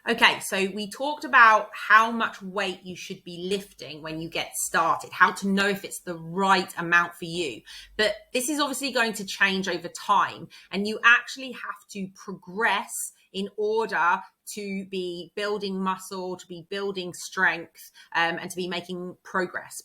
Okay, so we talked about how much weight you should be lifting when you get started, how to know if it's the right amount for you. But this is obviously going to change over time, and you actually have to progress in order to be building muscle, to be building strength, and to be making progress.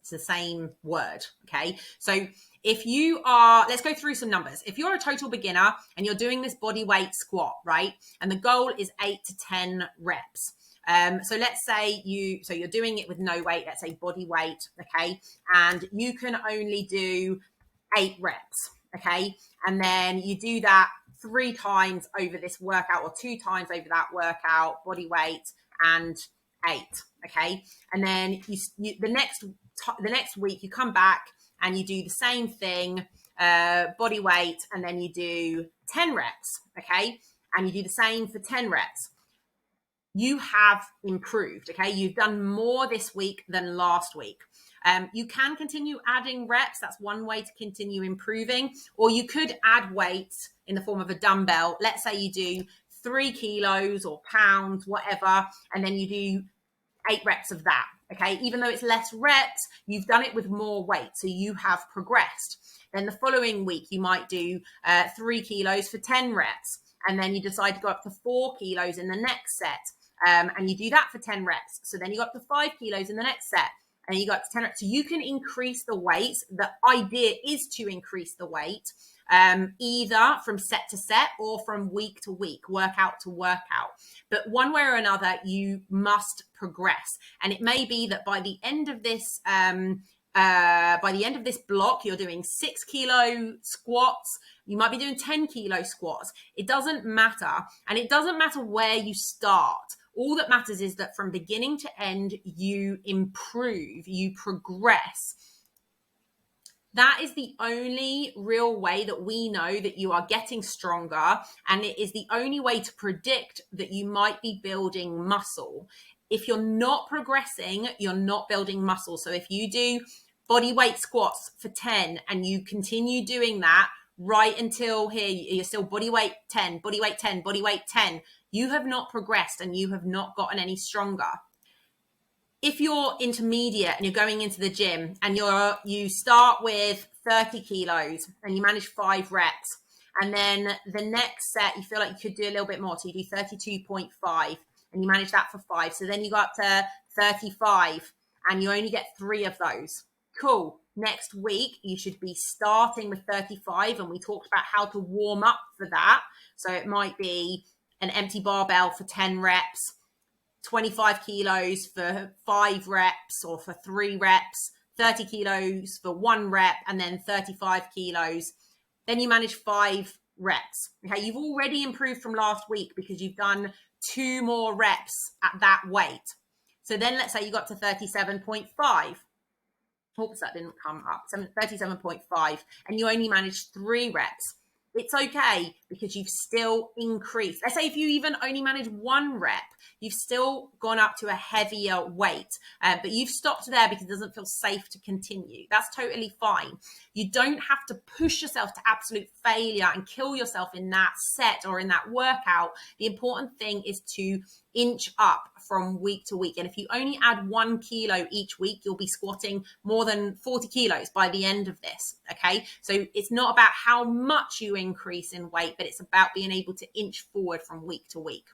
It's the same word. Okay, so if you are, let's go through some numbers. If you're a total beginner and you're doing this body weight squat, right? And the goal is 8 to 10 reps. So let's say you're doing it with no weight, let's say body weight, okay? And you can only do 8 reps, okay? And then you do that 3 times over this workout or 2 times over that workout, body weight and 8, okay? And then the next week you come back and you do the same thing, body weight, and then you do 10 reps, okay? And you do the same for 10 reps. You have improved, okay? You've done more this week than last week. You can continue adding reps. That's one way to continue improving. Or you could add weight in the form of a dumbbell. Let's say you do 3 kilos or pounds, whatever, and then you do 8 reps of that. Okay, even though it's less reps, you've done it with more weight, so you have progressed. Then the following week, you might do 3 kilos for 10 reps, and then you decide to go up to 4 kilos in the next set, and you do that for 10 reps. So then you go up to 5 kilos in the next set, and you go up to 10 reps. So you can increase the weight. The idea is to increase the weight, either from set to set or from week to week, workout to workout. But one way or another, you must progress. And it may be that by the end of this, block, you're doing 6 kilo squats. You might be doing 10 kilo squats. It doesn't matter. And it doesn't matter where you start. All that matters is that from beginning to end, you improve, you progress. That is the only real way that we know that you are getting stronger, and it is the only way to predict that you might be building muscle. If you're not progressing, you're not building muscle. So if you do body weight squats for 10 and you continue doing that right until here, you're still body weight 10, body weight 10, body weight 10, you have not progressed and you have not gotten any stronger. If you're intermediate and you're going into the gym and you start with 30 kilos and you manage 5 reps, and then the next set you feel like you could do a little bit more, so you do 32.5 and you manage that for 5, so then you go up to 35 and you only get 3 of those. Cool. Next week you should be starting with 35, and we talked about how to warm up for that. So it might be an empty barbell for 10 reps, 25 kilos for 5 reps or for 3 reps, 30 kilos for 1 rep, and then 35 kilos. Then you manage 5 reps. Okay, you've already improved from last week because you've done 2 more reps at that weight. So then let's say you got to 37.5. Oops, that didn't come up. 37.5, and you only managed 3 reps. It's okay because you've still increased. Let's say if you even only manage 1 rep, you've still gone up to a heavier weight, but you've stopped there because it doesn't feel safe to continue. That's totally fine. You don't have to push yourself to absolute failure and kill yourself in that set or in that workout. The important thing is to inch up from week to week. And if you only add 1 kilo each week, you'll be squatting more than 40 kilos by the end of this. Okay. So it's not about how much you increase in weight, but it's about being able to inch forward from week to week.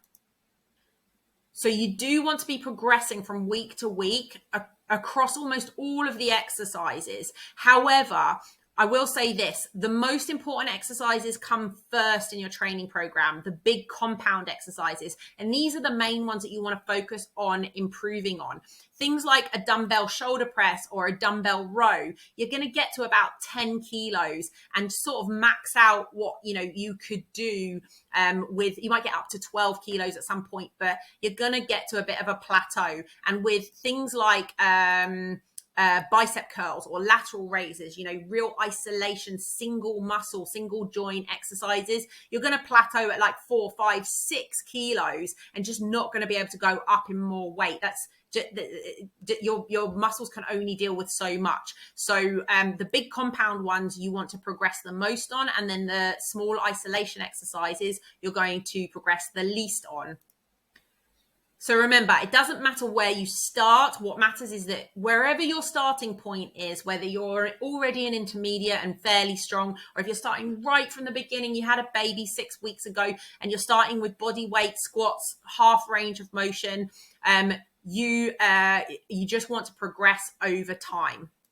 So you do want to be progressing from week to week across almost all of the exercises. However, I will say this, the most important exercises come first in your training program, the big compound exercises. And these are the main ones that you want to focus on improving on. Things like a dumbbell shoulder press or a dumbbell row, you're going to get to about 10 kilos and sort of max out what, you could do you might get up to 12 kilos at some point, but you're going to get to a bit of a plateau. And with things like, bicep curls or lateral raises, real isolation, single muscle, single joint exercises, you're going to plateau at like 4, 5, 6 kilos and just not going to be able to go up in more weight. That's just, your muscles can only deal with so much. So the big compound ones you want to progress the most on, and then the small isolation exercises you're going to progress the least on. So remember, it doesn't matter where you start. What matters is that wherever your starting point is, whether you're already an intermediate and fairly strong, or if you're starting right from the beginning, you had a baby 6 weeks ago and you're starting with body weight squats, half range of motion, you just want to progress over time.